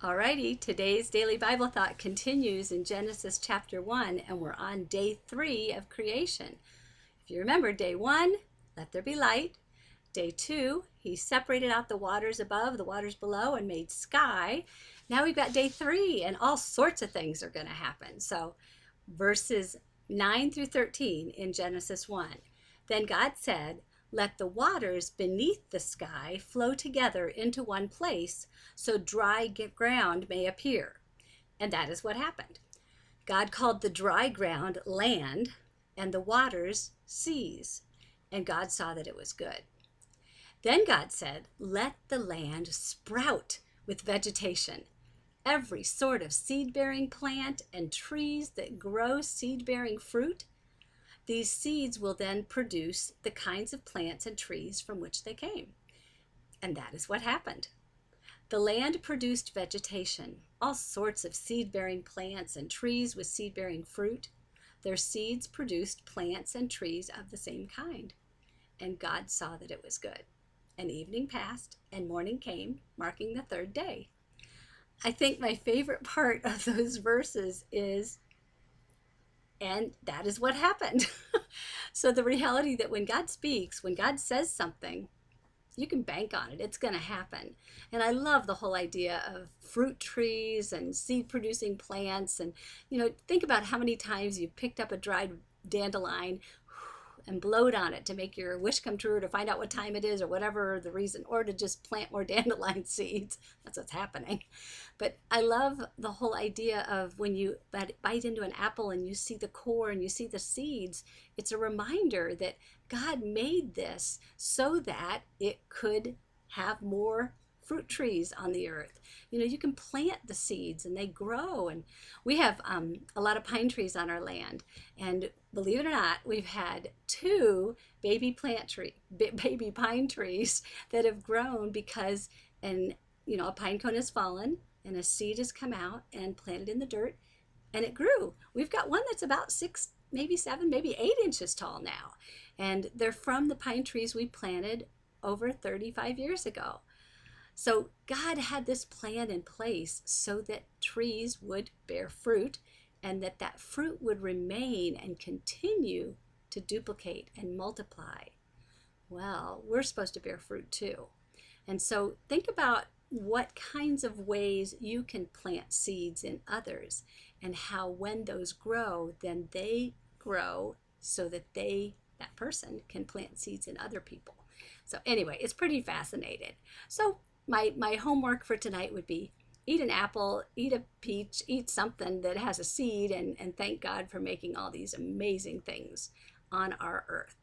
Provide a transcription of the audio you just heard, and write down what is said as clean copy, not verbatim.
Alrighty, today's daily Bible thought continues in Genesis chapter 1, and we're on day 3 of creation. If you remember, day 1, let there be light. Day 2, he separated out the waters above, the waters below, and made sky. Now we've got day 3, and all sorts of things are going to happen. So verses 9 through 13 in Genesis 1. Then God said, "Let the waters beneath the sky flow together into one place, so dry ground may appear." And that is what happened. God called the dry ground land and the waters seas. And God saw that it was good. Then God said, "Let the land sprout with vegetation, every sort of seed-bearing plant and trees that grow seed-bearing fruit. These seeds will then produce the kinds of plants and trees from which they came." And that is what happened. The land produced vegetation, all sorts of seed-bearing plants and trees with seed-bearing fruit. Their seeds produced plants and trees of the same kind. And God saw that it was good. And evening passed, and morning came, marking the third day. I think my favorite part of those verses is, and that is what happened. So the reality that when God speaks, when God says something, you can bank on it. It's going to happen. And I love the whole idea of fruit trees and seed producing plants. And, think about how many times you've picked up a dried dandelion and blowed on it to make your wish come true, or to find out what time it is, or whatever the reason, or to just plant more dandelion seeds. That's what's happening. But I love the whole idea of when you bite into an apple and you see the core and you see the seeds, it's a reminder that God made this so that it could have more fruit trees on the earth. You can plant the seeds and they grow. And we have a lot of pine trees on our land. And believe it or not, we've had 2 baby pine trees that have grown because a pine cone has fallen and a seed has come out and planted in the dirt, and it grew. We've got one that's about 6, maybe 7, maybe 8 inches tall now. And they're from the pine trees we planted over 35 years ago. So God had this plan in place so that trees would bear fruit, and that fruit would remain and continue to duplicate and multiply. Well, we're supposed to bear fruit too. And so think about what kinds of ways you can plant seeds in others, and how when those grow, then they grow so that that person can plant seeds in other people. So anyway, it's pretty fascinating. So my homework for tonight would be eat an apple, eat a peach, eat something that has a seed, and thank God for making all these amazing things on our earth.